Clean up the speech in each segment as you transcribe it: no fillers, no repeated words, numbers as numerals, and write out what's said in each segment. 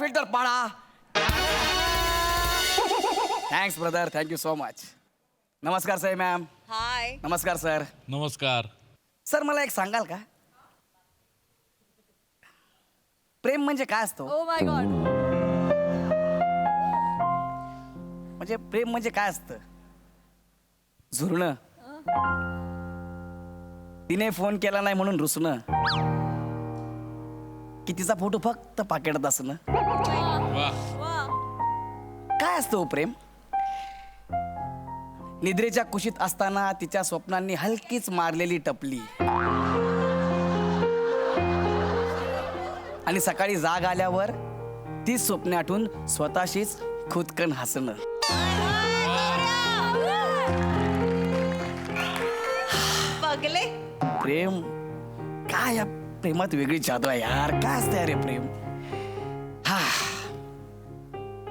Victor पाडा. Thanks brother, thank you so much. नमस्कार Sai ma'am. हाय. नमस्कार सर. नमस्कार. सर मला एक सांगाल का, प्रेम म्हणजे काय असतो? Oh my God. म्हणजे प्रेम म्हणजे काय असतं? झुरणं, तिने फोन केला नाही म्हणून रुसणं, की तिचा फोटो फक्त पाकिटात असणं. वा. काय असतं हो प्रेम? निद्रेच्या कुशीत असताना तिच्या स्वप्नांनी हलकीच मारलेली टपली, आणि सकाळी जाग आल्यावर ती स्वप्ने आठवून स्वतःशीच खुदकन हसणं. बघले. प्रेम काय, या प्रेमात वेगळी जादू आहे यार. काय असतं अरे प्रेम? हा,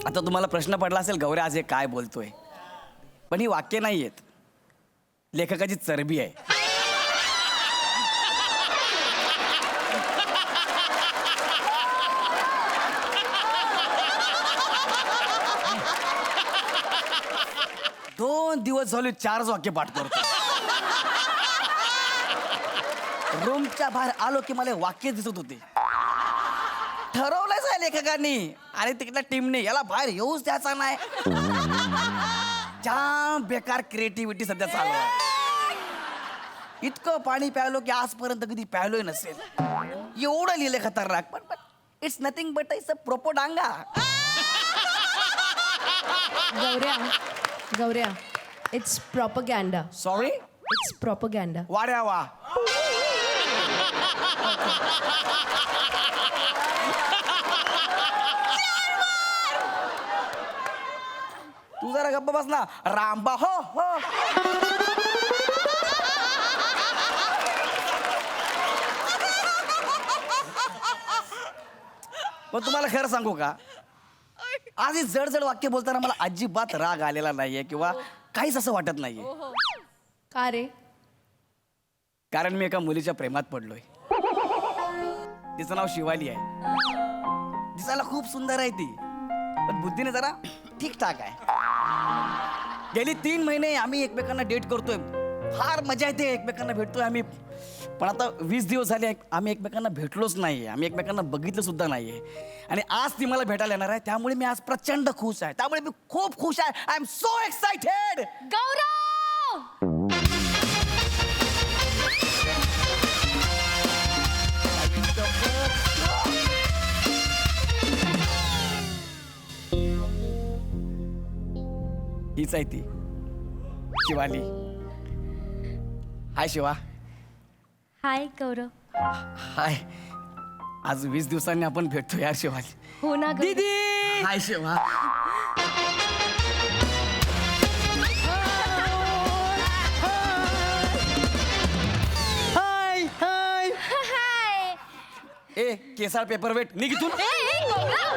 आता तुम्हाला प्रश्न पडला असेल, गौऱ्या आज हे काय बोलतोय? पण ही वाक्य नाही आहेत, लेखकाची चरबी आहे. दोन दिवस झाले 4 वाक्य पाठ करतो. रूमच्या बाहेर आलो की मला वाक्य दिसत होते. ठरवलंच आहे लेखकांनी आणि तिकडल्या टीमने, याला बाहेर येऊच द्यायचा नाही. जाम बेकार क्रिएटिव्हिटी सध्या चालू आहे. इतकं पाणी प्यायलो की आजपर्यंत कधी प्यायलोय नसेल, एवढं लिहिले खतरनाक. पण it's nothing but it's a propaganda. गौऱ्या, it's propaganda. Sorry, It's propaganda. वाड्या वा. तू जरा गप्प बस ना. रामबा हो हो. पण तुम्हाला खरं सांगू का, आज ही जड जड वाक्य बोलताना मला अजिबात राग आलेला नाहीये किंवा काहीच असं वाटत नाहीये. का रे? कारण मी एका मुलीच्या प्रेमात पडलोय. तिचं नाव शिवाली आहे. दिसायला खूप सुंदर आहे ती, पण बुद्धीने जरा ठीकठाक आहे. गेली 3 महिने आम्ही एकमेकांना डेट करतोय. फार मजा येते, एकमेकांना भेटतोय आम्ही. पण आता 20 दिवस झाले आम्ही एकमेकांना भेटलोच नाहीये, आम्ही एकमेकांना बघितलं सुद्धा नाहीये. आणि आज ती मला भेटायला येणार आहे, त्यामुळे मी आज प्रचंड खुश आहे. त्यामुळे मी खूप खुश आहे. I am so excited. Gaurav! हीच आहे ती, शिवाली. हाय शिवा. हाय गौरव. हाय. आज 20 दिवसांनी आपण भेटतो यार शिवाली. हो ना गौरव? दीदी. हाय शिवा. हाय हाय. हाय. ए केसाळ पेपर वेट निघ इथून. गौरव!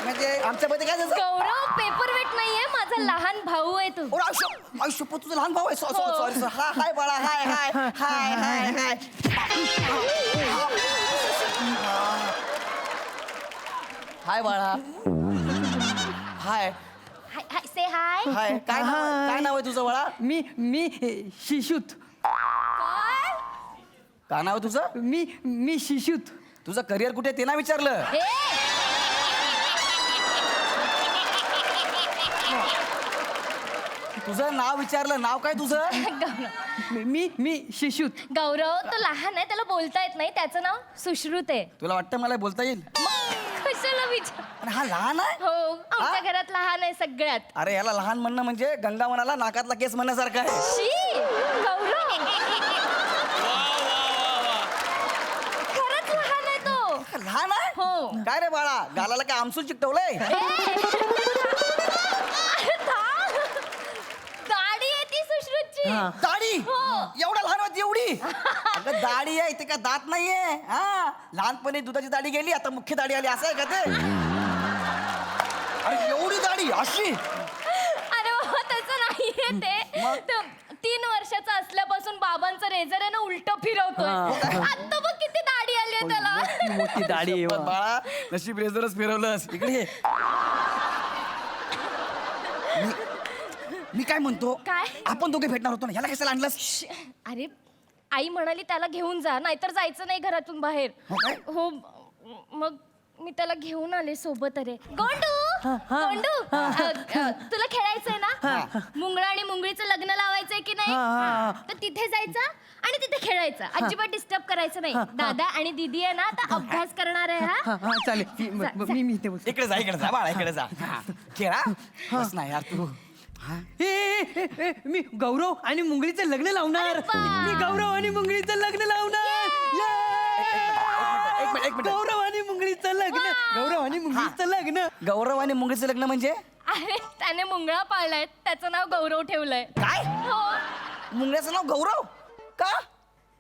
म्हणजे आमच्यामध्ये काय झालं? गौरव पेपर वेट नाहीये, माझा लहान भाऊ आहे तू. आयुष्य तुझं लहान भाऊ आहे. सॉरी. हाय बाळा. हाय हाय हाय हाय हाय. हाय बाळा. हाय हाय हाय से हाय. हाय. काय नाव आहे तुझं बाळा? मी शिशूत. काय नाव आहे तुझं? मी शिशूत. तुझं करिअर कुठे ते ना विचारलं. ए, तुझं नाव विचारलं. नाव काय तुझं? मी शिशूत. गौरव तो लहान आहे, त्याला बोलता येत नाही. त्याचं नाव सुश्रुत आहे. तुला वाटतं मला बोलता येईल? कशाला विचार? आणि हा लहान आहे. हो, आमच्या घरात लहान आहे सगळ्यात. अरे याला लहान म्हणणं म्हणजे गंगा म्हणाला नाकातला केस म्हणण्यासारखं आहे. शी गौरव खरंच लहान आहे तो. लहान आहे. हो. काय रे बाळा, गालाला काय आमसूल चिकटवलंय? दाढी आहे ती सुश्रुतची. दाढी? हो. एवढा लहान होती एवढी? अगं दाढी आहे ते काय दात नाहीये. हा, लहानपणी दुधाची दाढी गेली, आता मुख्य दाढी आली, असं आहे का ते? अरे एवढी दाढी अशी? अरे बाबा तसं नाहीये. ते मग? 3 वर्षाचा असल्यापासून बाबांचं रेझर आहे ना उलट फिरवतोय आता बघ किती दाढी आली आहे त्याला मोठी मोठी दाढी आहे पण वा. बाळा नशीब रेझरच फिरवलंस इकडे ये. मी काय म्हणतो काय? आपण दोघे भेटणार होतो ना याला कशाला आणलंस अरे आई म्हणाली त्याला घेऊन जा नाहीतर जायचं नाही घरातून बाहेर हो काय? हो मग मी त्याला घेऊन आले सोबत अरे गोंडू गोंडू तुला खेळायचंय ना मुंगळा आणि मुंगळीचं लग्न लावायचंय की नाही हा. तर तिथे जायचं आणि तिथे खेळायचं अजिबात डिस्टर्ब करायचं नाही दादा आणि दीदी आहे ना आता अभ्यास करणार आहे हा हा हा चालेल मी इथे बसतो. इकडे जा बाळा इकडे जा खेळा बस ना यार तू मी गौरव आणि मुंगळीचं लग्न लावणार अरे वा. मी गौरव आणि मुंगळीचं लग्न लावणार एक मिनिट गौरव आणि मुंगळीचं लग्न गौरव आणि मुंगळीचं लग्न गौरव आणि मुंगळीचं लग्न म्हणजे अरे त्याने मुंगळा पाळलाय त्याचं नाव गौरव ठेवलंय काय हो मुंगळ्याचं नाव गौरव का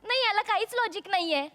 नाही याला काहीच लॉजिक नाहीये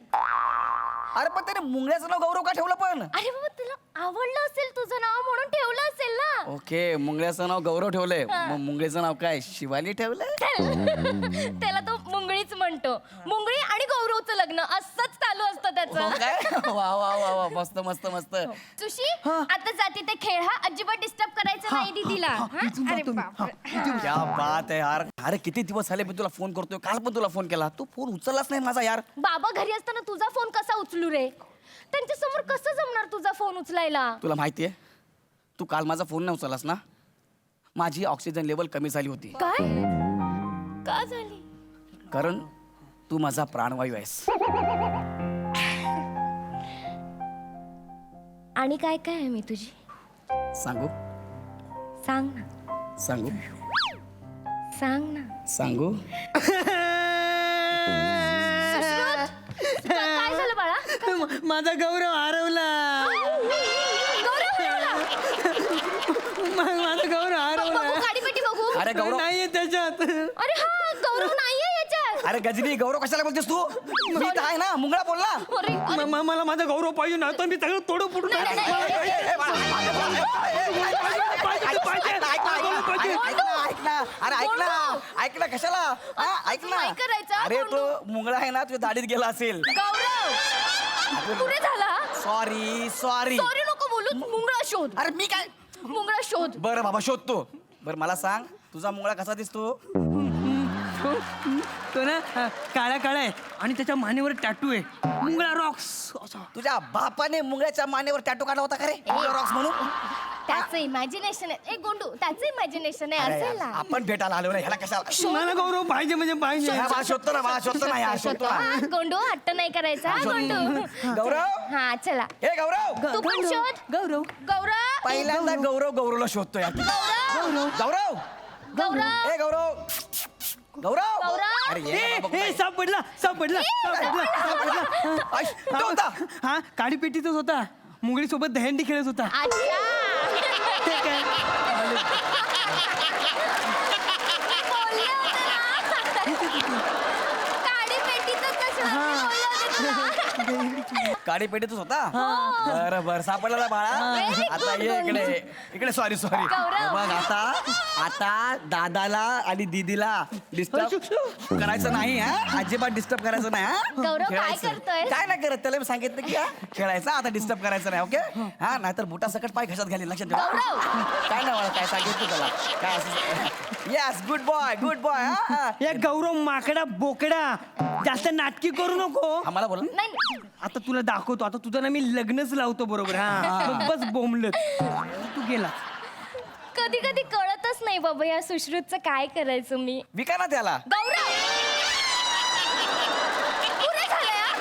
अरे पण त्याने मुंगळ्याचं नाव गौरव का ठेवलं पण अरे बाबा तुला आवडलं असेल तुझं नाव म्हणून ठेवलं असेल ना ओके मुंगळ्याचं नाव गौरव ठेवलंय मग मुंगळीचं नाव काय शिवाली ठेवलंय त्याला तो मुंगळीच म्हणतो मुंगळी आणि गौरवचं लग्न असंच चालू असतं हो त्याचं काय वा वा वा वा मस्त मस्त मस्त सुशी आता जाती ते खेळ हा अजिबात डिस्टर्ब करायचं नाही दीदीला हा? अरे बापरे. क्या बात आहे यार अरे किती दिवस झाले मी तुला फोन करतोय काल पण तुला फोन केला तू फोन उचललाच नाही माझा यार बाबा घरी असताना तुझा फोन कसा उचलू रे त्यांच्या समोर कसं जमणार तुझा फोन उचलायला तुला माहितीये तू काल माझा फोन नाही उचललास ना माझी ऑक्सिजन लेवल कमी झाली होती काय का झाली कारण तू माझा प्राणवायू आहेस आणि काय काय आहे मी तुझी सांगू सांग ना सांगू सांग ना सांगू काय झालं बाळा माझा गौरव हरवला गौरव हरवला. माझा गौरव हरवला बघू गाडीपेटी बघू अरे गौरव नाहीये त्याच्यात अरे हा गौरव नाहीये याच्यात अरे गजनी गौरव कशाला बोलतेस तू मी तर आहे ना मुंगळा बोल ना अरे अरे, मला माझा गौरव पाहिजे ना तर मी सगळं तोडू फुटून नाही, नाही, नाही, ए, बाळा, ऐक ना अरे ऐक ना कशाला हा, ऐक ना नाही करायचं, अरे तो गोंडू. मुंगळा आहे ना तुझ्या दाढीत गेला असेल गौरव पुढे झाला सॉरी सॉरी नको बोलू मुंगळा शोध अरे मी काय मुंगळा शोध बरं बाबा शोधतो बरं मला सांग तुझा मुंगळा कसा दिसतो तो ना काळा काळा आहे आणि त्याच्या मानेवर टॅटू आहे मुंगळा रॉक्स असा तुझ्या बापाने मुंगळ्याच्या मानेवर टॅटू काढला होता का रे रॉक्स म्हणून त्याचं इमॅजिनेशन आहे ए गोंडू त्याचं इमॅजिनेशन आहे अरे असेल यार, ना आपण भेटायला आलो ना ह्याला कशाला मला गौरव पाहिजे म्हणजे पाहिजे हा, बाळा शोधतो ना बाळा शोधतो ना यार शोधतो ना हा, गोंडू हट्ट नाही करायचा हा, गोंडू गौरव हा चला हे गौरव तू पण शोध गौरव गौरव पहिल्यांदा गौरवला शोधतो यार गौरव गौरव गौरव ए गौरव गौरव गौरव. अरे ये बाबा, बघ ए सापडला सापडला सापडला ऐ, तो होता. हा काडी पेटीतच होता मुंगळी सोबत दहंडी खेळत होता अच्छा ते काय बोलले होते ना. काडी पेटीतच नसलं, बोलले होते तुला. काडी पेटीतच होता बरं बरं सापडला ना बाळा Very आता good, ये गोंडू. इकडे सॉरी गौरव. बघ आता दादाला आणि दीदीला डिस्टर्ब करायचं नाही हा अजिबात डिस्टर्ब करायचं नाही हा गौरव, काय खेळायचं. करतोय? काय नाही करत त्याला मी सांगितलं की हा, खेळायचं आता डिस्टर्ब करायचं नाही ओके हा नाहीतर बुटा सकट पाय घशात घालील लक्षात ठेव. गौरव. काय नाही मला काय सांगितलं त्याला काय असं येस गुड बॉय हा या गौरव माकडा बोकडा जास्त नाटकी करू नको आम्हाला बोला नाही नाही. आता तुला दाखवतो आता तुझं ना मी लग्नच लावतो बरोबर हा मग बस बोंबलत तू गेला कधी कधी कळतच नाही बाबा या सुश्रुतचं काय करायचं मी विका ना त्याला गौरव पुरे झालं यार.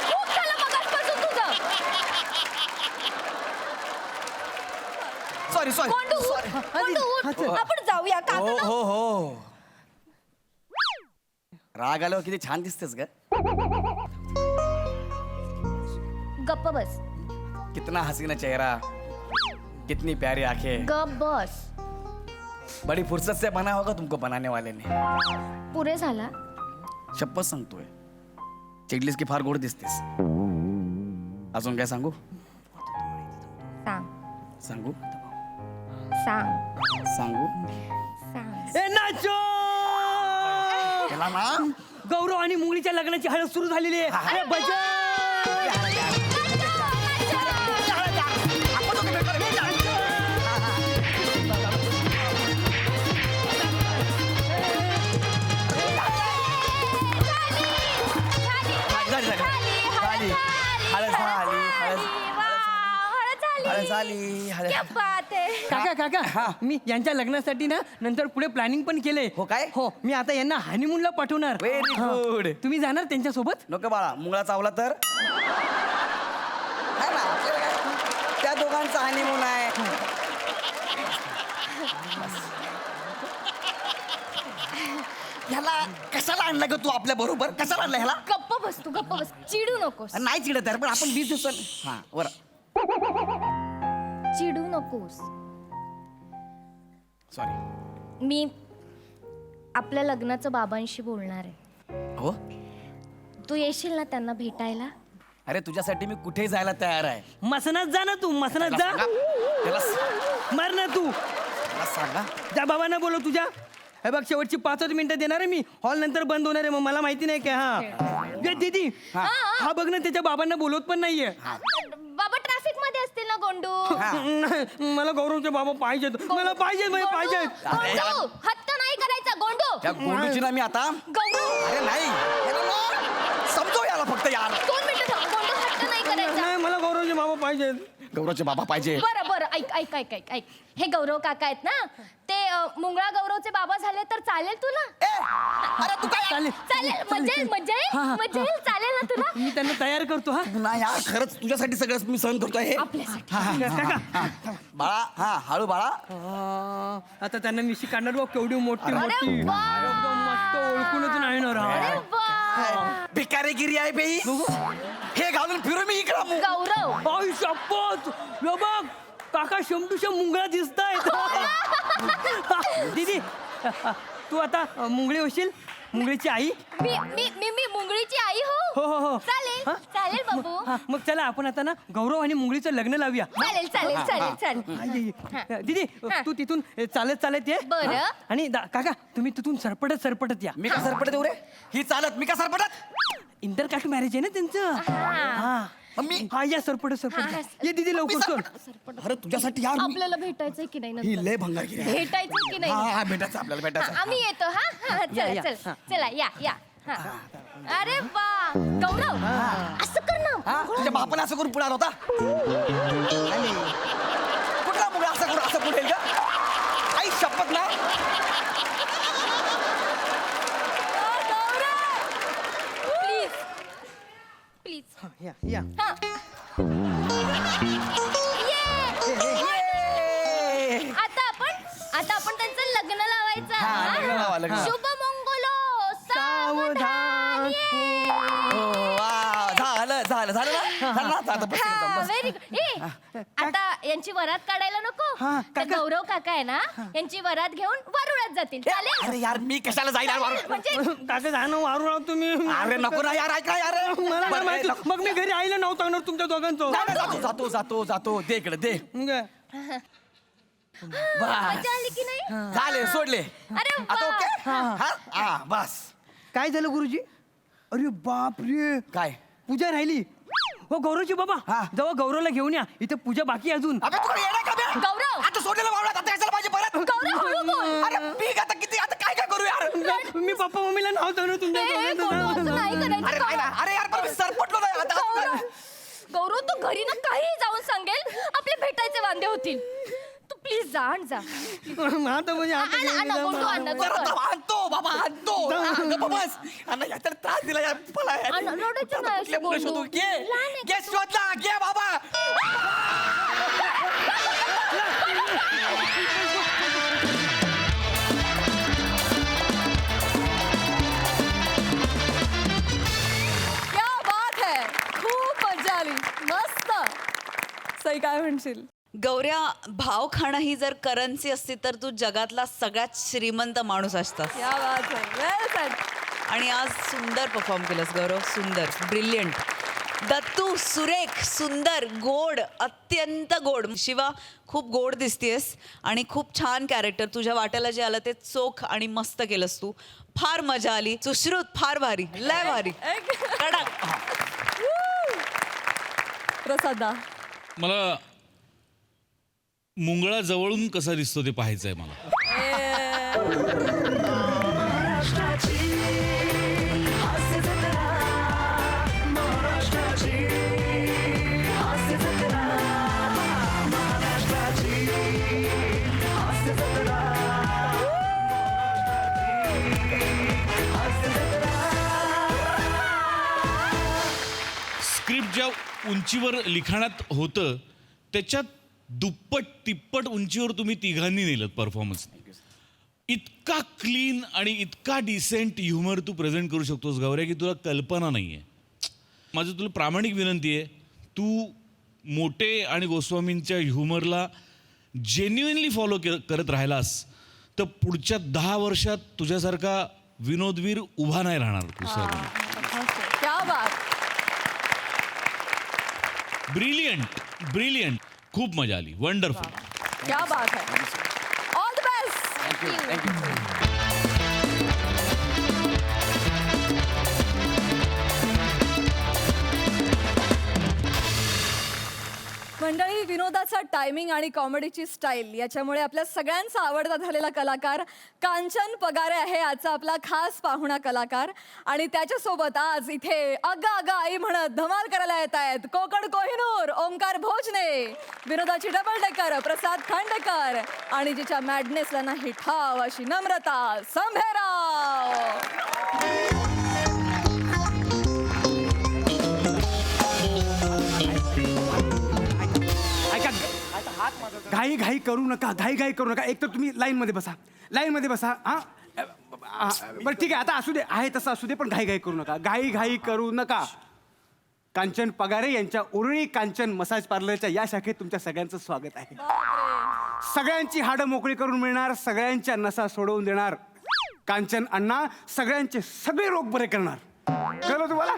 खूप झालं मगाचपासून तुझं सॉरी गोंडू उठ. गोंडू उठ. आपण जाऊया का हो हो हो राग आल्यावर किती छान दिसतेस ग गप्प बस कितना हसीना चेहरा कितनी प्यारी आंखें गप्प बस बड़ी फुर्सत से बना होगा तुमको बनाने वाले ने पुरे झाला शपथ सांगतोय चिडलीस की फार गोड दिसतेस अजून काय सांगू सांग सांगू सांग सांगू ए नाचो त्याला ना गौरव आणि मुंगळीच्या लग्नाची हळद सुरू झालेली आहे अरे काका काका मी यांच्या लग्नासाठी ना नंतर पुढे प्लॅनिंग पण केलंय हो काय? हो मी आता यांना हनीमूनला पाठवणार Very हा. good. तुम्ही जाणार त्यांच्यासोबत नको बाळा मुंगळा चावला तर है ना आपल्याला काय? त्या दोघांचा हनीमून आहे. ह्याला कशाला आणला ग तू आपल्या बरोबर कशाला आणला ह्याला गप्प बस तू गप्प बस चिडू नकोस नाही चिडत आहे पण आपण 20 दिवस हा बरं चिडू नकोस सॉरी मी आपल्या लग्नाचं बाबांशी बोलणार आहे हो तू येशील ना त्यांना भेटायला अरे तुझ्यासाठी मी कुठेही जायला तयार आहे मसनात जा ना तू मसनात त्याला जा सांगा मार ना तू त्याला सांगा त्या बाबांना बोलव तुझ्या हे बघ शेवटची 5 मिनिटं देणार आहे मी हॉल नंतर बंद होणार आहे मग मला माहिती नाही काय हा गे दीदी हा बघ ना त्याच्या बाबांना बोलवत पण नाहीये बाबा ट्रॅफिक मध्ये असतील ना गोंडू नाही, मला गौरवचे बाबा पाहिजेत मला पाहिजेत म्हणजे पाहिजेत गोंडू हत्त नाही करायचा गोंडू त्या गोंडूची ना मी आता गौरव अरे नाही याला ना समजव याला फक्त यार 2 मिनिटं थांब गोंडू हत्त नाही करायचा नाही मला गौरवचे बाबा पाहिजेत गौरवचे बाबा पाहिजे बरं बरं ऐक ऐक ऐक ऐक ऐक हे गौरव काका आहेत ना ते मुंगळा गौरवचे बाबा झाले तर चालेल तुला अरे तू काय चालेल चालेल मजा येईल हा, हा. मजा येईल चालेल ना तुला मी त्यांना तयार करतो हा ना यार खरंच तुझ्यासाठी सगळं मी सहन करतोय हे आपल्यासाठी काका बाळा हा हळू बाळा आता त्यांना मिशी काढणार बघ केवढी मोठी अरे मोठी वा. एकदम मस्त ओळखूनच नाही ना अरे राव. वा भिकारीगिरी आहे बाई हे घालून फिरू मी इकडं गौरव आई शपथ यो बघ काका शमटूशम मुंगळा दिसतायत दीदी तू आता मुंगळी होशील मुंगळीची आई मी मी मी मी मुंगळीची आई हो हो हो हो चालेल हा? चालेल बाबू हा, मग चला आपण आता ना गौरव आणि मुंगळीचं लग्न लावूया चालेल चालेल चालेल चालेल आई, दीदी हा. तू तिथून चालत चालत ये बरं. आणि काका तुम्ही तिथून सरपटत सरपटत या मी का सरपटत येऊ रे ही चालत मी का सरपटत इंटरकास्ट मॅरेज आहे ना त्यांचं हा मग मी हा या सरपटत सरपटत हा, ये दीदी लवकर चल अरे तुझ्यासाठी यार मी- आपल्याला भेटायचंय की नाही ही नंतर लय भंगारगिरी आहे. भेटायचंय की हा नाही हा भेटायचं आपल्याला भेटायचं आम्ही येतो हा हा, या, चला या. चल चला या हा. अरे वा गौरव असं कर ना हा तुझ्या बापाने असं करून पुढे आला होता आणि कुठला मुलं असं करून असं पुढे का आई शपथ ना प्लीज प्लीज हा, या या हा ये. आता आपण त्यांचं लग्न लावायचं हा, हा? लग्न लावा, लग्न लावा. शुभ मंगलो सावधान ये. हो, वा, झालं झालं झालं ना झालं ना आता बस इकडे जाऊ, बस. व्हेरी गुड आता यांची वरात काढायला नको हा, तर काका. गौरव काका आहे ना यांची वरात घेऊन वरुळात जातील चालेल अरे यार मी कशाला जाईल यार वारू? म्हणजे काका जाणं वारू राव तुम्ही अरे नको ना यार ऐका यार मला नाही बरं, माहिती नको. मग मी घरी आईला नव्हतं सांगणार तुमच्या दोघांचं नाही, नाही, जातो जातो जातो जातो दे इकडे दे मग बस मजा आली की नाही झाले सोडले अरे आता वा. ओके हा हा बस काय झालं गुरुजी अरे बाप रे काय पूजा राहिली हो गौरवची बाबा हा. जेव्हा गौरवला घेऊन या इथे पूजा बाकी आहे अजून अबे तुला येणार का बे? गौरव. आता सोडलेलं वावरात आता कशाला पाहिजे परत गौरव हळू बोल अरे पीक आता किती आता काय काय करू यार मी पप्पा मम्मीला नाव सांगणार तुमच्या ए, गौरव, असं नाही दोघांचं. अरे करायचं नाही ना अरे यार पण मी सरपटलो नाही आता गौरव गौरव तू घरी ना काही जाऊन सांगेल आपले भेटायचे वांदे होतील तू प्लीज जा आण जा आता म्हणजे आता आण, आण, गोंडू, आण, जरा गोंडू. थांब, आणतो बाबा आणतो गप्प बस आणि याच्यात त्रास दिला यार मला यार. आणि रडायचं आता नाही, कुठल्या मुलं गोंडू. शोधू? घे लहान आहे घे शोधला घे बाबा क्या बात है खूप मजा आली मस्त सई काय म्हणशील गौऱ्या भाव खाणं ही जर करन्सी असती तर तू जगातला सगळ्यात श्रीमंत माणूस असतास क्या बात है वेल सेड आणि आज सुंदर परफॉर्म केलंस गौरव सुंदर ब्रिलियंट दत्तू सुरेख, सुंदर, गोड, अत्यंत गोड. शिवा खूप गोड दिसतेस आणि खूप छान कॅरेक्टर. तुझ्या वाट्याला जे आलं ते चोख आणि मस्त केलंस तू. फार मजा आली. सुश्रुत फार भारी, लय भारी, कडक. प्रसादा. मला मुंगळा जवळून कसा दिसतो ते पाहायचंय मला. स्क्रिप्ट ज्या उंचीवर लिखाणात होतं त्याच्यात दुप्पट तिप्पट उंचीवर तुम्ही तिघांनी नेलं परफॉर्मन्स. इतका क्लीन आणि इतका डिसेंट ह्युमर तू प्रेझेंट करू शकतोस गौऱ्या की तुला कल्पना नाही आहे. माझं तुला प्रामाणिक विनंती आहे, तू मोटे आणि गोस्वामींच्या ह्युमरला जेन्युइनली फॉलो करत राहिलास तर पुढच्या 10 वर्षात तुझ्यासारखा विनोदवीर उभा नाही राहणार दुसरा कोणी. क्या बात. ब्रिलियंट खूप मजा आली. वंडरफुल. क्या बात है. All the best. थँक्यू. मंडळी, विनोदाचा टायमिंग आणि कॉमेडीची स्टाईल याच्यामुळे आपल्या सगळ्यांचा आवडता झालेला कलाकार कांचन पगारे आहे आजचा आपला खास पाहुणा कलाकार. आणि त्याच्यासोबत आज इथे अगा अगा आई म्हणत धमाल करायला येत आहेत कोकण कोहिनूर ओंकार भोजने, विनोदाची डबल डेकर प्रसाद खांडेकर आणि जिच्या मॅडनेसला नाही ठाव अशी नम्रता संभेराव. घाई घाई करू नका, घाई घाई करू नका. एक तर तुम्ही लाईनमध्ये बसा, लाईनमध्ये बसा. हां बरं ठीक आहे, आता असू दे, आहे तसं असू दे, पण घाई घाई करू नका, घाई घाई करू नका. कांचन पगारे यांच्या उरळी कांचन मसाज पार्लरच्या या शाखेत तुमच्या सगळ्यांचं स्वागत आहे. सगळ्यांची हाडं मोकळी करून मिळणार, सगळ्यांच्या नसा सोडवून देणार कांचन अण्णा सगळ्यांचे सगळे रोग बरे करणार. कळलं तुम्हाला?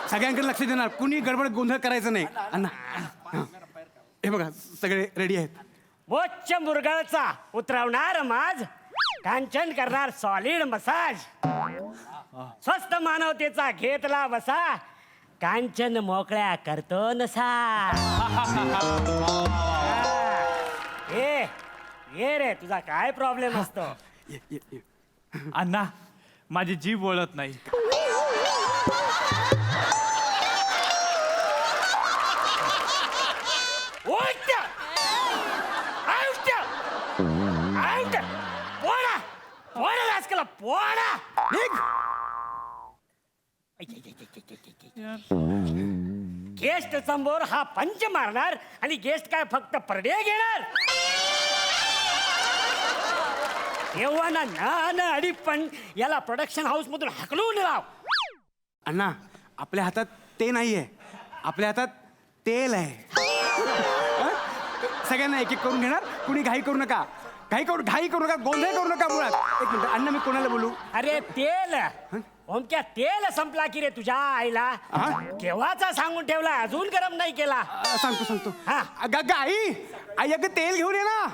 सगळ्यांकडे लक्ष देणार, कुणी गडबड गोंधळ करायचं नाही. अण्णा हे बघा सगळे रेडी आहेत. बोच्च मुरगाळचा उतरवणार माज, कांचन करणार सॉलिड मसाज, स्वस्त मानवतेचा घेतला बसा, कांचन मोकळ्या करतो नसा. ये रे, तुझा काय प्रॉब्लेम असतो? अण्णा माझी जीभ वळत नाही. गेस्ट समोर हा पंच मारणार आणि गेस्ट काय फक्त परडे घेणार? तेव्हा ना अडी पण याला प्रोडक्शन हाऊस मधून हकलून लाव. अण्णा आपल्या हातात ते नाहीये, आपल्या हातात तेल आहे. सगळ्यांना एक एक करून घेणार, कुणी घाई करू नका, घाई करू नका, गोंधळ करू नका. मुळात एक मिनिट अण्णा, मी कोणाला बोलू? अरे तेल ओमक्या, तेल संपला की रे तुझ्या आईला? केव्हाचा सांगून ठेवला, अजून गरम नाही केला. सांगतो. हा. अगं आई, आई अगं तेल घेऊन ये ना.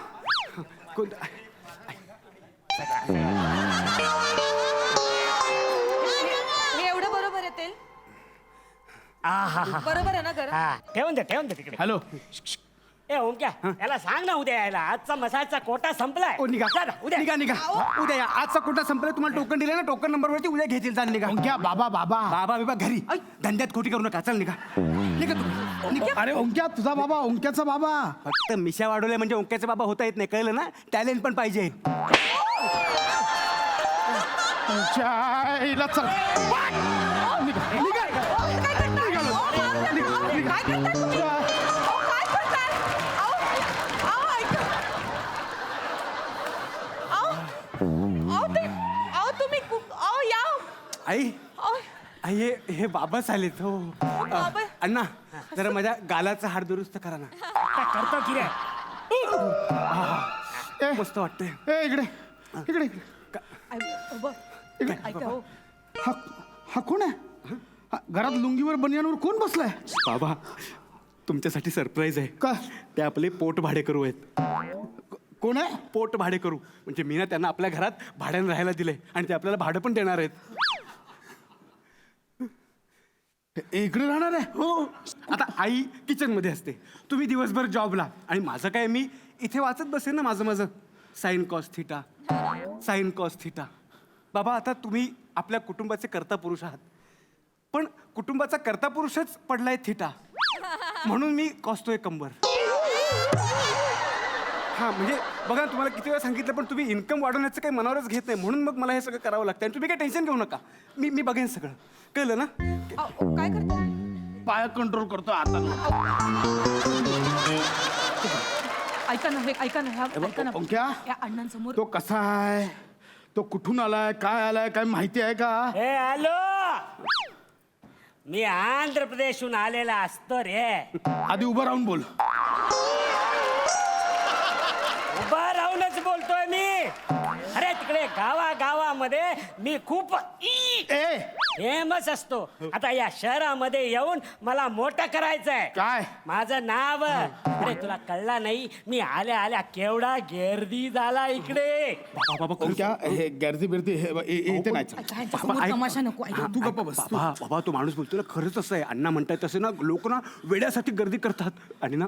हे एवढं बरोबर आहे तेल? आहा. बरोबर आहे ना गरम? हा, ठेवून दे तिकडे. हॅलो, ए ओमक्या, याला सांग ना उद्या यायला, आजचा मसाजचा कोटा संपलाय. निघा जा ना, उद्या निघा. उद्या या. आजचा कोटा संपला, तुम्हाला टोकन दिले ना, टोकन नंबरवरती उद्या घेतील. चाल निघा. ओंक्या बाबा बाबा घरी धंद्यात खोटी करू नका. चल निघा तुम्ही. अरे ओंक्या तुझा बाबा, ओंक्याचा बाबा. फक्त मिशा वाढवल्या म्हणजे ओंक्याचे बाबा होता येत नाही, कळलं ना? टॅलेंट पण पाहिजे. चल आई आई हे बाबाच आलेत हो अण्णा जरा माझ्या गालाचा हाड दुरुस्त करा ना. करतो की रे मस्त वाटतंय. ए इकडे इकडे इकडे ऐका हो. हा कोण आहे हा, घरात लुंगीवर बनियानवर कोण बसलाय? बाबा तुमच्यासाठी सरप्राईज आहे. का? ते आपले पोट भाडे करू आहेत. कोण आहे? पोट भाडे करू म्हणजे मी ना त्यांना आपल्या घरात भाड्याने राहायला दिले आणि ते आपल्याला भाडं पण देणार आहेत. इकडे राहणार आहे? हो आता आई किचन मध्ये असते, तुम्ही दिवसभर जॉबला आणि माझं काय मी इथे वाचत बसेन ना माझं sine cos theta sine cos theta. बाबा आता तुम्ही आपल्या कुटुंबाचे कर्ता पुरुष आहात पण कुटुंबाचा कर्ता पुरुषच पडलाय थिटा म्हणून मी कॉसतोय कंबर. हा म्हणजे बघा तुम्हाला किती वेळा सांगितलं पण तुम्ही इन्कम वाढवण्याचं काही मनावरच घेत नाही म्हणून मग मला हे सगळं करावं लागतं आणि तुम्ही काही टेन्शन घेऊ नका. मी बघेन सगळं कळलं ना. काय करताय? पाय कंट्रोल करतो आता. ऐका ना ऐका ना ऐका ना ओंक्या या अण्णांसमोर तो कसा आहे, तो कुठून आलाय, काय आलाय, काय माहिती आहे का? हे हॅलो मी आंध्र प्रदेशहून आलेला असतो रे. आधी उभं राहून बोल. उभा राहूनच बोलतोय मी. अरे तिकडे गावामध्ये मी खूप फेमस असतो. आता या शहरामध्ये येऊन मला मोठं करायचंय. काय? माझं नाव अरे तुला कळला नाही. मी आल्या केवढा गर्दी झाला इकडे. ओंक्या हे गर्दी बिर्दी इथे नाही. तमाशा नको. तू गप्प बस. बाबा तो माणूस बोलतो ना खरंच असं आहे. अण्णा म्हणताय तसे ना लोक ना वेड्यासाठी गर्दी करतात आणि ना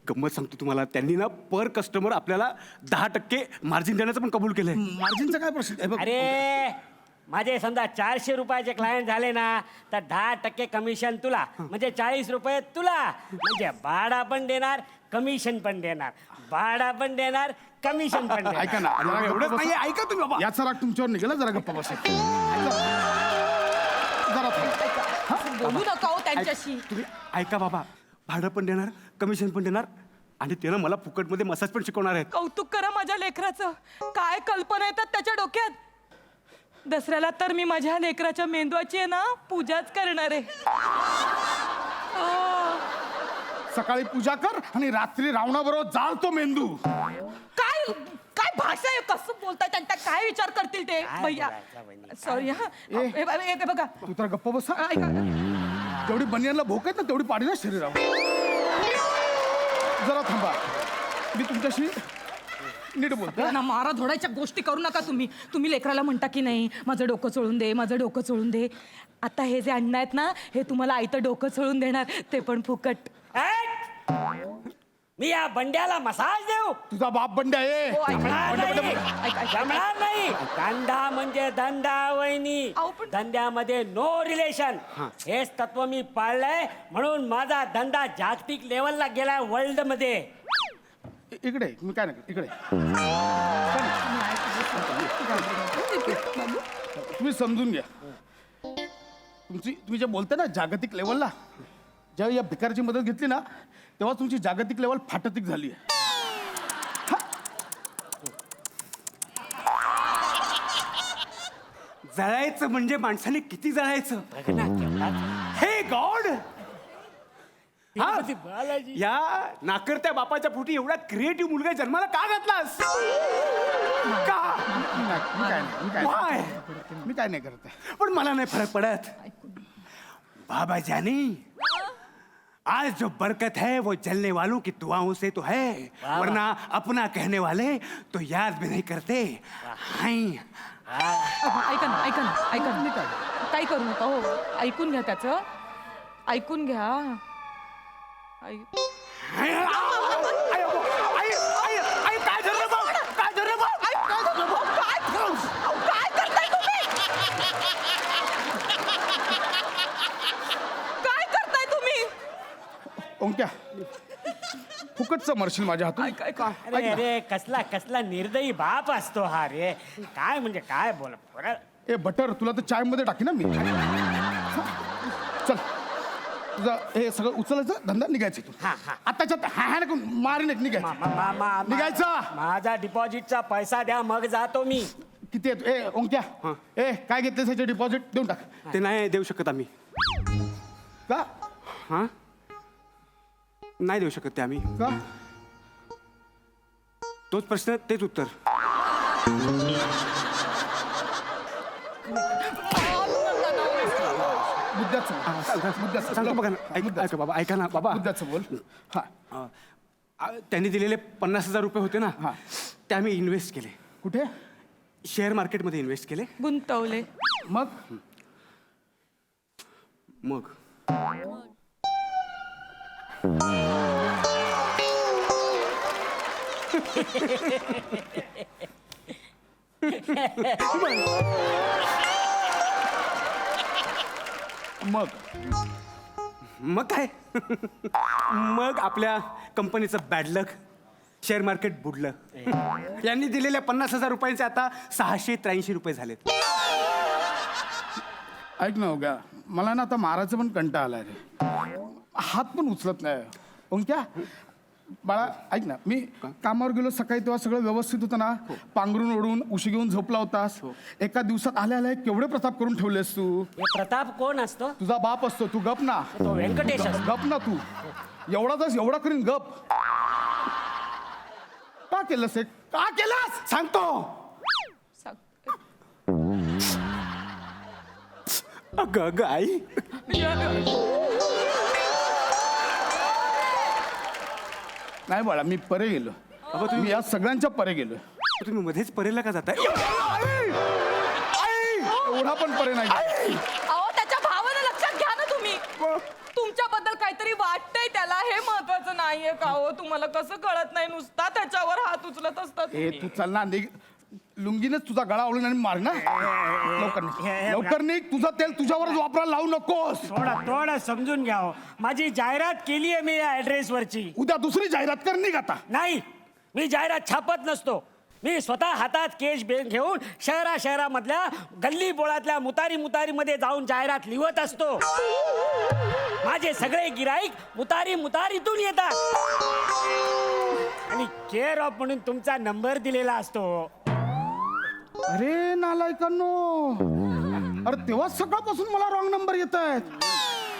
गंमत सांगतो तुम्हाला त्यांनी ना पर कस्टमर आपल्याला 10% मार्जिन देण्याचं पण कबूल केलंय. मार्जिनचा काय प्रश्न? हे बघ, अरे माझे समजा 400 रुपयाचे क्लायंट झाले ना तर 10% कमिशन तुला म्हणजे 40 रुपये तुला. म्हणजे भाडा पण देणार कमिशन पण देणार. भाडा पण देणार कमिशन पण देणार. ऐका ना जरा एवढंच गप्प नाहीये बसा. ऐका तुम्ही बाबा. याचा राग तुमच्यावर निघाला, जरा गप्पा बसा. जरा थांब. बोलू नका हो त्यांच्याशी. तुम्ही ऐका बाबा भाडं पण देणार कमिशन पण देणार आणि ते ना मला फुकटमध्ये मसाज पण शिकवणार आहेत. कौतुक करा माझ्या लेकराचं. काय कल्पना येतात त्याच्या डोक्यात. दसऱ्याला तर मी माझ्या लेकराच्या मेंदवाची आहे ना पूजाच करणार आहे. सकाळी पूजा कर आणि रात्री रावणाबरोबर जाळ तो मेंदू. काय काय भाषा आहे, कसं बोलताय, त्यांचा काय विचार करतील ते भैया. सॉरी हा हे बघा तू तर गप्प बस. ऐका जेवढी बनियानला भोक आहेत ना तेवढी पाडी ना शरीरावर. जरा थांबा, मी तुमच्याशी नीट बोलतो. ना मारा धोडायच्या गोष्टी करू नका तुम्ही. तुम्ही लेकराला म्हणता की नाही माझं डोकं चोळून दे, माझं डोकं चोळून दे. आता हे जे अण्णा आहेत ना हे तुम्हाला आईतं डोकं चोळून देणार, ते पण फुकट. मी या बंड्याला मसाज देऊ? तुझा बाप बंड्या आहे. जमणार नाही. जमणार नाही. धंदा म्हणजे धंदा वहिनी. धंद्यामध्ये नो रिलेशन. हेच तत्व मी पाळलंय म्हणून माझा धंदा जागतिक लेवलला गेलाय वर्ल्ड मध्ये. इकडे मी काय नाही इकडे. तुम्ही समजून घ्या. तुम्ही जे बोलता ना जागतिक लेवलला, जेव्हा या भिकारची मदत घेतली ना तेव्हा तुमची जागतिक लेवल फाटतिक झाली आहे. जळायचं म्हणजे माणसाने किती जळायचं. हे गॉड या नाकर्त्या बापाच्या पोटी एवढा क्रिएटिव्ह मुलगा जन्माला का घातलास? का? Why? मी काय नाही करत. पण मला नाही फरक पडत. बाबा जानी आज जो बरकत है वो जलने वालों की दुआओं से तो है, वरना अपना कहने वाले तो याद भी नहीं करते. ऐका ना ऐका ना ऐका ना काही करू नका हो. ऐकून घ्या त्याचं, ऐकून घ्या. काय झालं बघ? काय झालं बघ? काय करताय तुम्ही? काय करताय तुम्ही? ओंक्या फुकटचं मरशील माझ्या हातून. अरे अरे कसला निर्दयी बाप असतो हा रे. काय म्हणजे काय बोल. ए बटर तुला तर चाय मध्ये टाकी ना मी. चल तुझं हे सगळं उचलायचं, धंदा निघायचं तू. आताच्या हा नको मारी निघायचं. माझा डिपॉझिटचा पैसा द्या मग जातो मी. किती येतो ए ओंक्या ए काय घेतलं त्याचे डिपॉझिट देऊन टाक ते नाही देऊ शकत आम्ही. का हां नाही देऊ शकत ते आम्ही. का तोच प्रश्न तेच उत्तर. मुद्द्याचं सांगतो बघा ना. ऐका बाबा, ऐका ना बाबा. मुद्द्याचं बोल हा त्यांनी दिलेले 50,000 रुपये होते ना, ते आम्ही इन्व्हेस्ट केले. कुठे शेअर मार्केटमध्ये इन्व्हेस्ट केले. गुंतवले. मग मग मग मग काय मग आपल्या कंपनीचं बॅड लक, शेअर मार्केट बुडलं. यांनी दिलेल्या 50,000 रुपयांचे आता 683 रुपये झालेत. ऐक ना ओंक्या मला ना आता मारायचं पण कंटाळा आलाय रे. हात पण उचलत नाही. ओंक्या बाळा ऐक ना मी कामावर गेलो सकाळी तेव्हा सगळं व्यवस्थित होतं ना. पांघरून ओढून उशी घेऊन झोपला होतास. एका दिवसात आल्या आल्या केवढे प्रताप करून ठेवलेस तू. हे प्रताप कोण असतो? तुझा बाप असतो. तू गप ना. तो व्यंकटेश असतो. गप ना तू. एवढा करीन गप. का केलंस हे? का केलंस सांगतो. अगं अगं आई, नाही बाळा मी परे गेलो. तुम्ही या सगळ्यांच्या परे गेलो. तुम्ही मध्येच परेला का जाताय? एवढा पण परे नाही. अहो त्याच्या भावना लक्षात घ्या ना तुम्ही. तुमच्याबद्दल काहीतरी वाटतंय त्याला, हे महत्वाचं नाहीये का हो? तुम्हाला कसं कळत नाही? नुसता त्याच्यावर हात उचलत असतात हे तुम्ही. तू चल ना निघ. लुंगीनेच तुझा गळा आवळून आणि मार ना. लवकर निघ. लवकर निघ. तुझं तेल तुझ्यावरच वापरायला लावू नकोस. थोडं समजून घ्या हो. माझी जाहिरात केली आहे मी या ऍड्रेसवरची. उद्या दुसरी जाहिरात कर. निघ आता. नाही मी जाहिरात छापत नसतो. मी स्वतः हातात केश घेऊन शहरामधल्या गल्ली बोळातल्या मुतारीमध्ये जाऊन जाहिरात लिहत असतो. माझे सगळे गिराईक मुतारीतून येतात आणि केअर ऑफ म्हणून तुमचा नंबर दिलेला असतो. अरे नालायकांनो, अरे तेव्हा सकाळपासून मला रॉंग नंबर येत आहेत.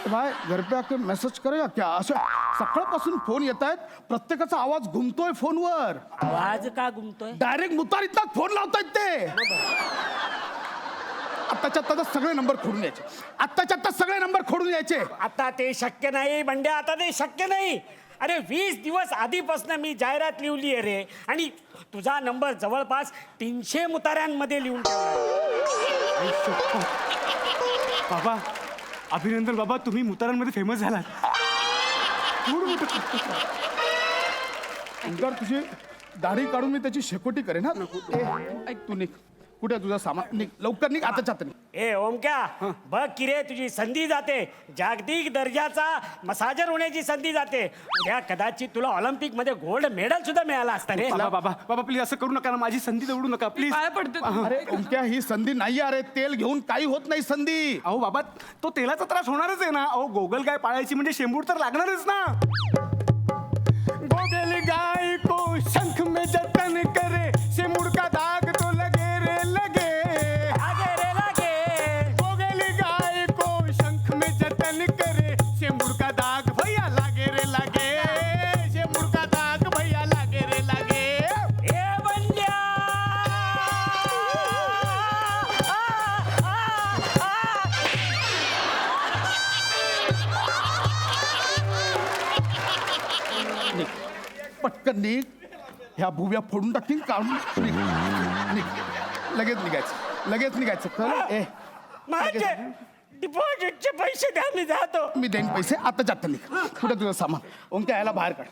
भाई घर पे आके मेसेज करेगा क्या? असं सकाळपासून फोन येत आहेत. प्रत्येकाचा आवाज घुमतोय फोनवर. आवाज का घुमतोय? डायरेक्ट मुतारीतला फोन लावतायत ते. आत्ताच्या आत्ता सगळे नंबर खोडून यायचे. आत्ताच्या आत्ता सगळे नंबर खोडून यायचे. आता ते शक्य नाही बंड्या. आता ते शक्य नाही. अरे 20 दिवस आधीपासून मी जाहिरात लिहिली आहे रे. आणि तुझा नंबर जवळपास 300 मुताऱ्यांमध्ये लिहून ठेवला. बाबा अभिनंदन बाबा, तुम्ही मुतारांमध्ये फेमस झालात. नंतर तुझी दाढी काढून मी त्याची शेकोटी करेन. हा तू निघ. कुठे तुझा सामान? निघ लवकर निघ. आताच्या आता निघ. ए ओमक्या बघ की रे तुझी संधी जाते. जागतिक दर्जाचा मसाजर होण्याची संधी जाते. उद्या कदाचित तुला ऑलिम्पिक मध्ये गोल्ड मेडल सुद्धा मिळाला असता रे. बाबा बाबा बाबा प्लीज असं करू नका ना. माझी संधी दवडू नका प्लीज. पाया पडते तुम्ही. अरे ओंक्या ही संधी नाही. अरे तेल घेऊन काही होत नाही संधी. अहो बाबा तो तेलाचा त्रास होणारच आहे ना. अहो गोगल गाय पाळायची म्हणजे शेंबूड तर लागणारच ना. गोगल गाय को शंख में जतन करे, शेंबूड का दाग तो लगे रे लगे. गोगल गाय को शंख में जतन करे, शेंबूड का दाग भैया लागे रे लागे. शेंबूड का दाग भैया लागे रे लागे. ए बंड्या पटकन निघ. ह्या भुव्या फोडून टाकीन. काढून निघ. निघ. लगेच निघायचं कळ. ए माझे डिपॉझिटचे पैसे द्या मी जातो. मी देईन पैसे. आता जाता निघ. कुठे तुझं सामान? ओंक्या याला बाहेर काढ.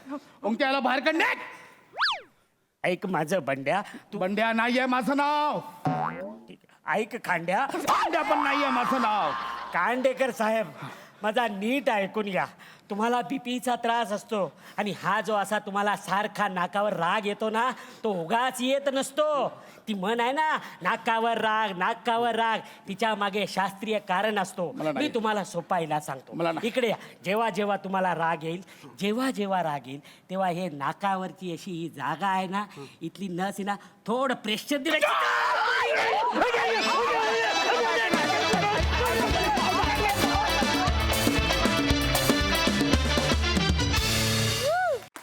ओंक्या याला बाहेर काढ. निघ. ऐक माझं बंड्या. तू बंड्या नाहीये माझं नाव. ऐक खांड्या. बंड्या पण नाहीये माझं नाव. कांडेकर साहेब माझा नीट ऐकून घ्या. तुम्हाला बीपीचा त्रास असतो आणि हा जो असा तुम्हाला सारखा नाकावर राग येतो ना, तो उगाच येत नसतो. ती म्हण आहे ना, नाकावर राग. तिच्या मागे शास्त्रीय कारण असतो. मी तुम्हाला सोपा इलाज सांगतो. इकडे या. जेव्हा तुम्हाला राग येईल, जेव्हा राग येईल, तेव्हा हे नाकावरची अशी ही जागा आहे ना, इथली नस आहे ना, थोडं प्रेशर दिलं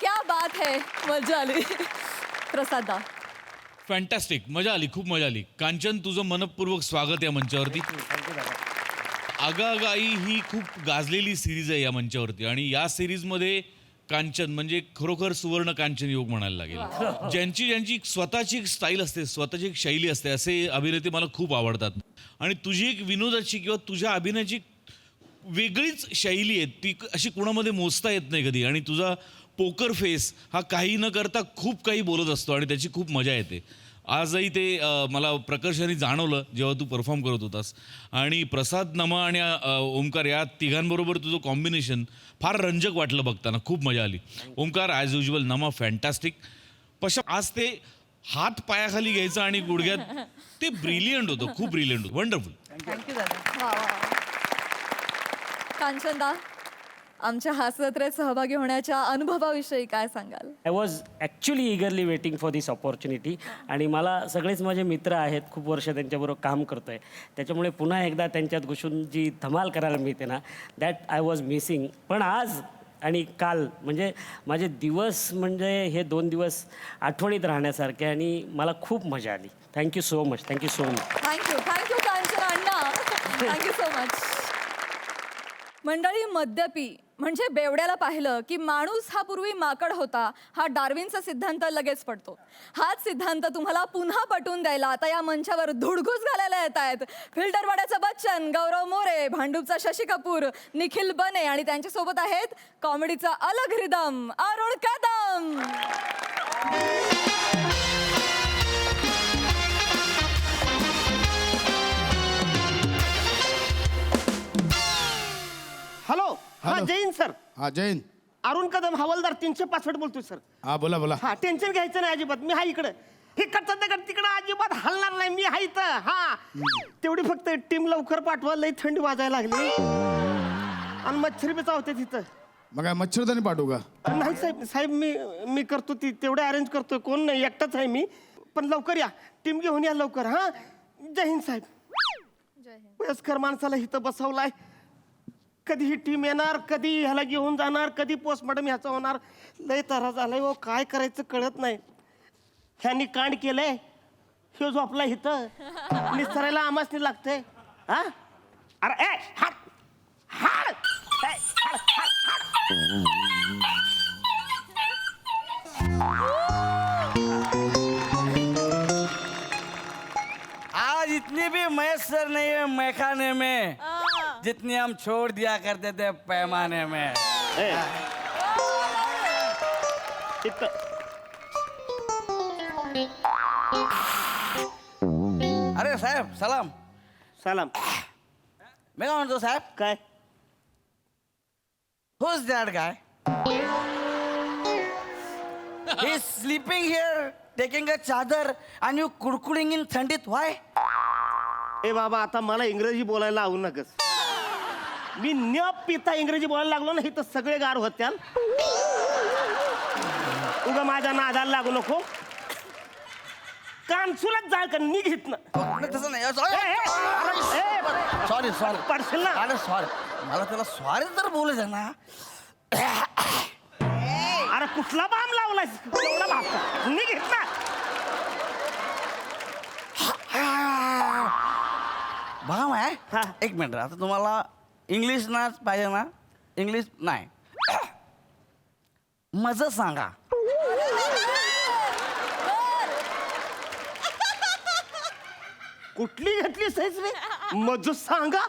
क्या बात है, मजा आली. प्रसादा. फॅन्टॅस्टिक, मजा आली, खूप मजा आली. कांचन, तुझं मनपूर्वक स्वागत या मंचावरती. आगाआगाई ही खूप गाजलेली सिरीज आहे या मंचावरती आणि या सिरीजमध्ये कांचन म्हणजे खरोखर सुवर्ण कांचन योग म्हणायला लागेल. ज्यांची स्वतःची एक स्टाईल असते, स्वतःची एक शैली असते, असे अभिनेते मला खूप आवडतात. आणि तुझी एक विनोदाची किंवा तुझ्या अभिनयाची वेगळीच शैली आहे, ती अशी कुणामध्ये मोजता येत नाही कधी. आणि तुझा पोकर फेस हा काही न करता खूप काही बोलत असतो आणि त्याची खूप मजा येते. आजही ते मला प्रकर्षाने जाणवलं जेव्हा तू परफॉर्म करत होतास. आणि प्रसाद, नमा आणि ओमकार या तिघांबरोबर तुझं कॉम्बिनेशन फार रंजक वाटलं बघताना, खूप मजा आली. ओमकार ॲज युजल, नमा फॅन्टॅस्टिक. पशा आज ते हात पायाखाली घ्यायचं आणि गुडघ्यात ते ब्रिलियंट होतं, खूप ब्रिलियंट होतं, वंडरफुल. थँक्यू दादा. कांचनदा, आमच्या हास्यजत्रेत सहभागी होण्याच्या अनुभवाविषयी काय सांगाल? I was actually eagerly waiting for this opportunity. आणि मला सगळेच माझे मित्र आहेत, खूप वर्ष त्यांच्याबरोबर काम करतो आहे, त्याच्यामुळे पुन्हा एकदा त्यांच्यात घुसून जी धमाल करायला मिळते ना, दॅट आय वॉज मिसिंग. पण आज आणि काल म्हणजे माझे दिवस, म्हणजे हे 2 दिवस आठवणीत राहण्यासारखे आणि मला खूप मजा आली. Thank you so much, thank you so much. Thank you Kanchan Anna. Thank you so much. मंडळी, मद्यपी म्हणजे बेवड्याला पाहिलं की माणूस हा पूर्वी माकड होता, हा डार्विनचा सिद्धांत लगेच पडतो. हाच सिद्धांत तुम्हाला पुन्हा पटवून द्यायला आता या मंचावर धुडगूस घालायला येत आहेत फिल्टरवाड्याचं बच्चन, गौरव मोरे, भांडूपचा शशी कपूर, निखिल बने आणि त्यांच्यासोबत आहेत कॉमेडीचा अलग रिदम अरुण कदम. हॅलो. हा, हॅलो. जैन सर. हा जैन. अरुण कदम हवालदार 365 बोलतोय सर. हा बोला बोला. हा, टेन्शन घ्यायचं नाही अजिबात. मी हा इकडं इकडचं दगड तिकडं अजिबात हलणार नाही. मी हा इथं. हा, तेवढी फक्त टीम लवकर पाठवा, लई थंडी वाजायला लागली आणि मच्छर बी चावते तिथं. मग काय मच्छरदाणी पाठवू का? नाही साहेब, साहेब मी करतो ती तेवढे अरेंज करतोय. कोण नाही, एकटाच आहे मी. पण लवकर या, टीम घेऊन या लवकर. हा, जय हिंद साहेब. वयस्कर माणसाला इथं बसवलाय, कधी ही टीम येणार, कधी ह्याला घेऊन जाणार, कधी पोस्टमॉर्टम ह्याचा होणार. लय तरा झालाय हो, काय करायचं कळत नाही. ह्यांनी कांड केलंय, ह्यो झोपला इथं निसरायला आमासनी लागतंय. हा, अरे ए हाड हाड ए, हाड, हाड, हाड. आज इतनी भी मैसर नहीं है मैखाने में जितनी हम छोड़ दिया करते थे पैमाने में. ए, इथं अरे साहेब सलाम. सलाम. मी काय म्हणतो साहेब, काय who's that guy? He's sleeping here, taking a चादर, and you कुडकुडिंग in थंडीत. Why? ए बाबा, आता मला इंग्रजी बोलायला आवू नकस. मी न पिता इंग्रजी बोलायला लागलो ना, इथं सगळे गार होत्या. उगा माझ्या नादाला लागू नको. कानसुलाच जाळ का निघित ना. तसं नाही. सॉरी सॉरी पडशील ना. अरे सॉरी, मला त्याला सॉरी तर बोलायचं ना. अरे कुठला बाम लावलाय एवढा भाग निघित ना. भाम आहे. हा. एक मिनिट, आता तुम्हाला इंग्लिश ना पाहिजे ना? इंग्लिश नाही, मज सांगा. कुठली घेतली सहीच रे? मज सांगा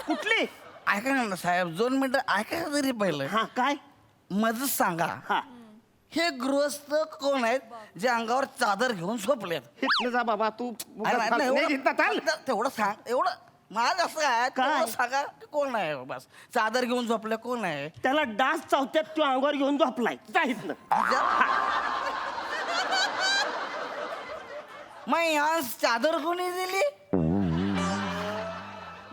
कुठली? ऐका ना साहेब, 2 मिनिटं ऐका तरी पहिलं. हा, काय मज सांगा. हा, हे गृहस्थ कोण आहेत जे अंगावर चादर घेऊन झोपलेत? हिथनं जा बाबा तू. अरे नाही, नाही, नाही, हिथनं चाल. तेवढं सांग. एवढं माझं असं काय, काय? तेवढं सांगा कोण आहे. बस चादर घेऊन झोपले कोण आहे? त्याला डास चावत्यात, तू अंगावर घेऊन झोपलाय. जा हिथनं. मग यहाँ चादर कोणी दिली?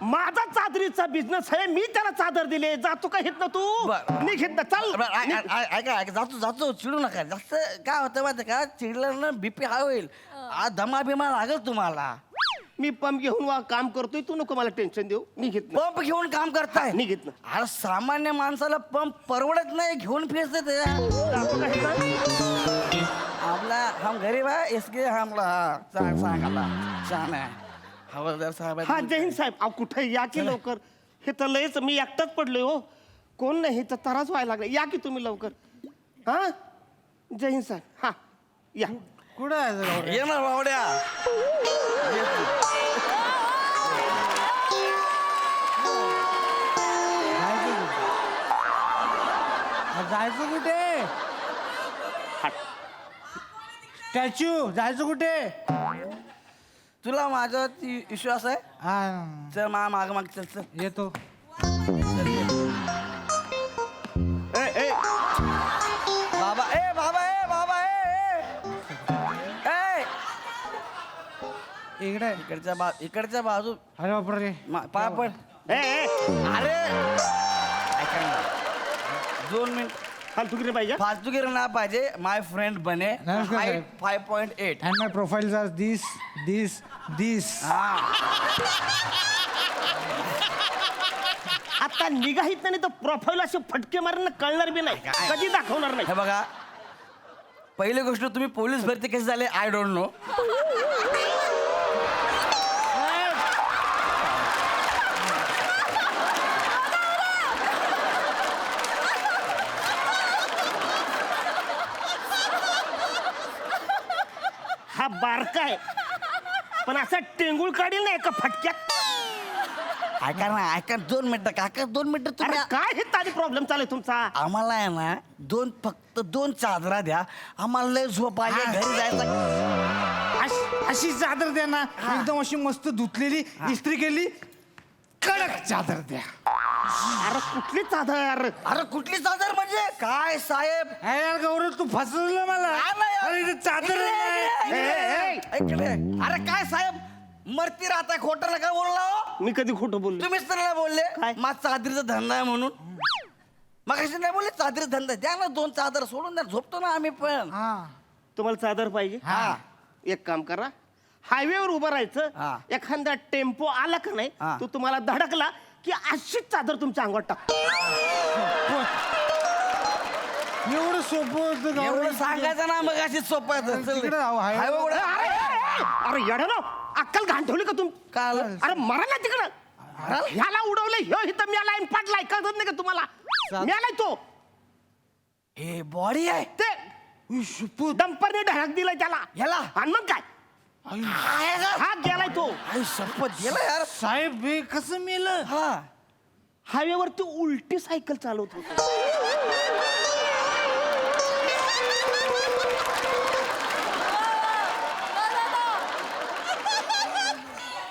माझा चादरीचा बिझनेस आहे, मी त्याला चादर दिले. जातो का हिथनं तू? बरं. निघ हिथनं, चल. ऐका, जातो चिडू नका. जास्त काय होतं माहिती का, चिडलं ना बीपी हाय होईल. आज दमा बिमा लागल तुम्हाला. मी पंप घेऊन काम करतोय, तू नको मला टेन्शन देऊ. निघित ना, पंप घेऊन काम करताय. निघित ना. अरे सामान्य माणसाला पंप परवडत नाही, घेऊन फिरते त्याच्या. दाखवू का हे का? आपला हम गरीब आहे इसके हमला सांगाला छान आहे. हवालदार साहेब आहेत. हा जय हिंद साहेब. अहो कुठे या की लवकर. हे तर लयच मी एकटाच पडलोय हो. कोण नाही, तर त्रास व्हायला लागला. या की तुम्ही लवकर. हा जय हिंद साहेब. हा या. कुठं आहे ये ना बावड्या. जायचं कुठे? स्टॅच्यू जायचं कुठे? तुला माझा विश्वास आहे. हा चल माग माग चल चल. येतो. ए, बाबा ए बाबा ए बाबा ए इकडे इकडच्या बाजू अरे बापरे. पापड. ए, ए. अरे ऐका ना. 2 मिनिट फालतुगिरी पाहिजे. फालतूगिरी ना पाहिजे. माय फ्रेंड बने. नमस्कार, हाईट साहेब. 5.8. And my profile are this. आता निघाहीत नाही तर प्रोफाईल असे फटके मारणं कळणार बी नाही. कधी दाखवणार नाही. हे बघा, पहिली गोष्ट तुम्ही पोलीस भरती कशी झाले आय डोंट नो. हा बारका आहे, पण असा टेंगुळ काढील नाही का फटक्यात. ऐका ना ऐका 2 मिनिटं काका 2 मिनिटं अरे तुम्ही काय हे तारी प्रॉब्लेम चालू आहे तुमचा. आम्हाला आहे ना फक्त 2 चादरा द्या. आम्हाला लय झोप आली घरी जायचं. अशी चादर द्या ना, एकदम अशी मस्त धुतलेली, इस्त्री केली, कडक चादर द्या. अरे कुठली चादर. अरे कुठली चादर म्हणजे काय साहेब. अरे यार गौरव, तू फसवलं मला. अरे इथे चादर नाही. इकडे. अरे काय साहेब मरती राहताय, खोटं नका बोलला हो. मी कधी खोटं बोललो. तुम्हीच तर नाही बोलले काय? माझा चादरीचा धंदा आहे म्हणून. मग कशी नाही बोलले चादरीचा धंदा द्या ना. 2 चादर सोडून द्या, झोपतो ना आम्ही पण. तुम्हाला चादर पाहिजे. हा. एक काम करा, हायवेवर उभं हा. राहायचं. एखादा टेम्पो आला का नाही, हा. तो तुम्हाला धडकला की अशीच चादर तुमच्या अंगावर टाक. एवढं सोपं होतं गौरव. एवढं सांगायचं ना मग अशी सोपं आहे. चल. तिकडे जाऊ, हाय. हायवे उघडा. अरे येडा ना, अक्कल घाण ठेवली का तुम. काय? अरे मरा ना तिकडं. ह्याला उडवलं, ह्यो इथं म्याला पाडलाय. कळत नाही का तुम्हाला. म्यालाय तो. हे बॉडी आहे ते डंपरने ढळक दिलाय त्याला. ह्याला? आणि मग काय, हा गेलाय तो. आई शपथ गेला यार. साहेब हे कसं मेलं? हा हायवेवर ती उलटी सायकल चालवत होती.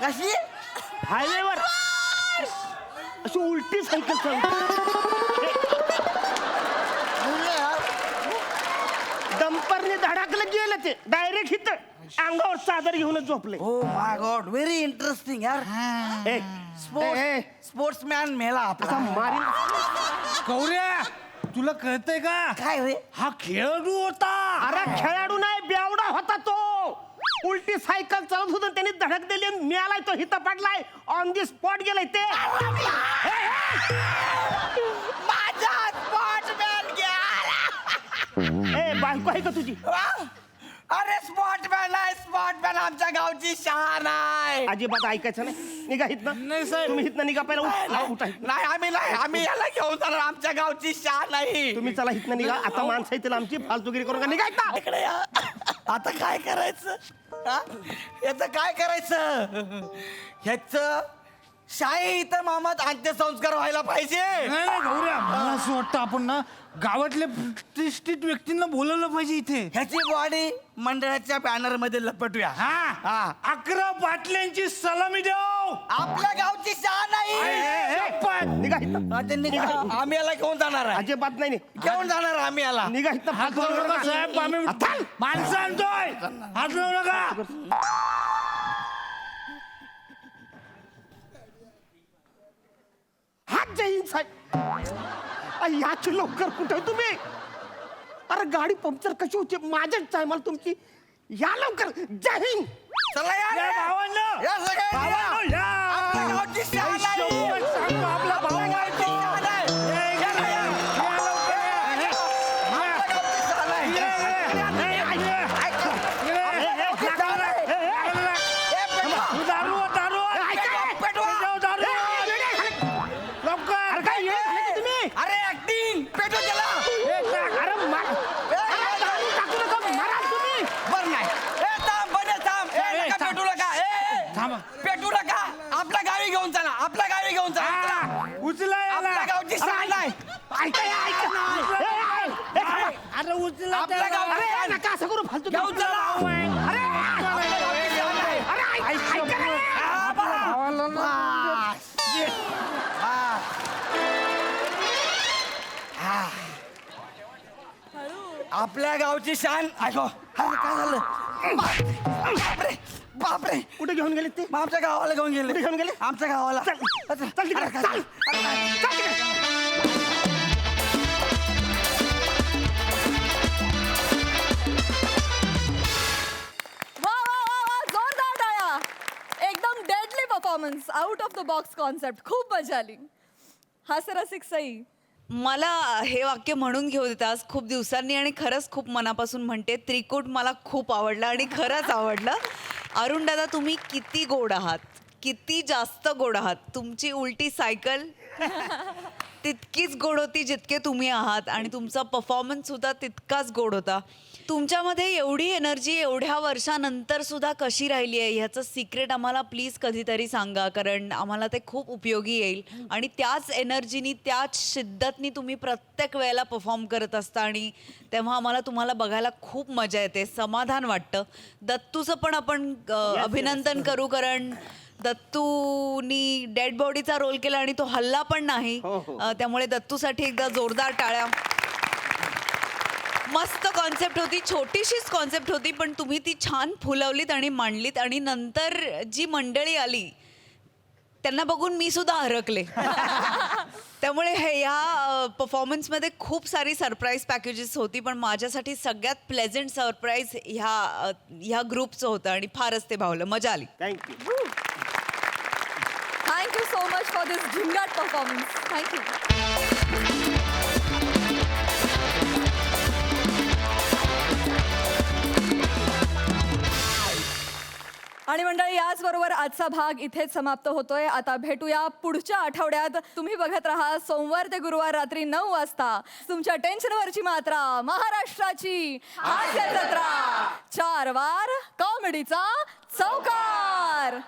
कशी हायवेवर अशी उलटी सायकल चालवत. डंपरने धडाकलं गेलं ते डायरेक्ट इथं अंगावर चादर घेऊनच झोपले. Oh my God very interesting यार. ए, स्पोर्ट्समॅन मेला असा आपला. मारीन. गौऱ्या, तुला कळतंय का? काय रे. हा खेळाडू होता. अरे खेळाडू नाही, बेवडा होता तो. उलटी सायकल चालत होतं, त्याने धडक दिली, मिळालाय तो हिता पडलाय. ऑन दी स्पॉट गेलाय ते. माझा स्पोर्ट्समॅन गेला. ए बायको आहे का तुझी. अरे स्पोर्ट्समॅन आहे स्पोर्ट्समॅन. आमच्या गावची शान आहे. अजिबात ऐकायचं नाही. निघा हितनं. नाही साहेब. तुम्ही हितनं निघा पहिला. उठा. नाही आम्ही याला घेऊन जाणार. आमच्या गावची शान नाही. तुम्ही चला हितनं निघा. आता माणसं येतील आमची, फालतुगिरी करून का निघा हितनं. इकडे या. आता काय करायचं. याच काय करायचं. ह्याच शाही इथं मामात अंत्यसंस्कार व्हायला पाहिजे. नाही नाही गौऱ्या, मला असं वाटतं आपण ना गावातल्या प्रतिष्ठित व्यक्तींना बोलवलं पाहिजे इथे. ह्याची बॉडी मंडळाच्या बॅनर मध्ये लपटूया. हा 11 बाटल्यांची सलामी देऊ. आपल्या गावची शान नाही. निघा हितनं. आम्ही याला घेऊन जाणार आहे. अजिबात नाही. घेऊन जाणार आम्ही याला. निघा हितनं. हात लावू नका साहेब, आम्ही माणसं आणतोय. हात लावू नका. हात जय हिंद साहेब. याची लवकर कुठे तुम्ही. अरे गाडी पंक्चर कशी होती. माझ्याच टायमाला तुमची या लवकर जय हिंद चला या रे. या सगळ्यांनी या. आपल्या गावची शान आहे. आपल्या गावची शान आहे. या ना या. आपल्या गावची शान आहे. अरे ऍक्टिंग पेटो त्याला बर नाही पेटू नका पेटू नका आपल्या गावी घेऊन चला आपल्या गावी घेऊन चला आपल्या गावची शान आहे आपल्या गावची शान नका असं करू फालतू घेऊन चला आपल्या गावची शान आहे. आपल्या गावची शान ऐको काय झालं बापरे बापरे कुठे घेऊन गेले ते मग आमच्या गावाला घेऊन गेले कुठे घेऊन गेले? आमच्या गावाला चल तिकडे, चल. वा वा वा वा जोरदार टाळ्या एकदम deadly performance out of the box concept खूप मजा आली हास्यरसिक सई मला हे वाक्य म्हणून घेऊ देतास खूप दिवसांनी आणि खरंच खूप मनापासून म्हणते त्रिकूट मला खूप आवडलं आणि खरंच आवडलं अरुण दादा तुम्ही किती गोड आहात किती जास्त गोड आहात तुमची उलटी सायकल तितकीच गोड होती जितके तुम्ही आहात आणि तुमचा परफॉर्मन्स सुद्धा तितकाच गोड होता तुमच्यामध्ये एवढी एनर्जी एवढ्या वर्षानंतर सुद्धा कशी राहिली आहे ह्याचं सिक्रेट आम्हाला प्लीज कधीतरी सांगा कारण आम्हाला ते खूप उपयोगी येईल आणि त्याच एनर्जीनी त्याच शिद्दतनी तुम्ही प्रत्येक वेळेला परफॉर्म करत असता आणि तेव्हा आम्हाला तुम्हाला बघायला खूप मजा येते समाधान वाटतं दत्तूचं पण आपण अभिनंदन करू कारण दत्तूनी डेड बॉडीचा रोल केला आणि तो हल्ला पण नाही त्यामुळे दत्तूसाठी एकदा जोरदार टाळ्या मस्त कॉन्सेप्ट होती छोटीशीच कॉन्सेप्ट होती पण तुम्ही ती छान फुलवलीत आणि मांडलीत आणि नंतर जी मंडळी आली त्यांना बघून मी सुद्धा हरकले त्यामुळे ह्या परफॉर्मन्समध्ये खूप सारी सरप्राईज पॅकेजेस होती पण माझ्यासाठी सगळ्यात प्लेझेंट सरप्राईज ह्या ग्रुपचं होतं आणि फारच ते भावलं मजा आली thank you thank you so much for this Zingaat performance thank you आणि मंडळी याचबरोबर आजचा भाग इथेच समाप्त होतोय आता भेटूया पुढच्या आठवड्यात तुम्ही बघत राहा सोमवार ते गुरुवार रात्री 9 वाजता तुमच्या टेन्शनवरची मात्रा महाराष्ट्राची हास्य जत्रा 4 वार कॉमेडीचा चौकार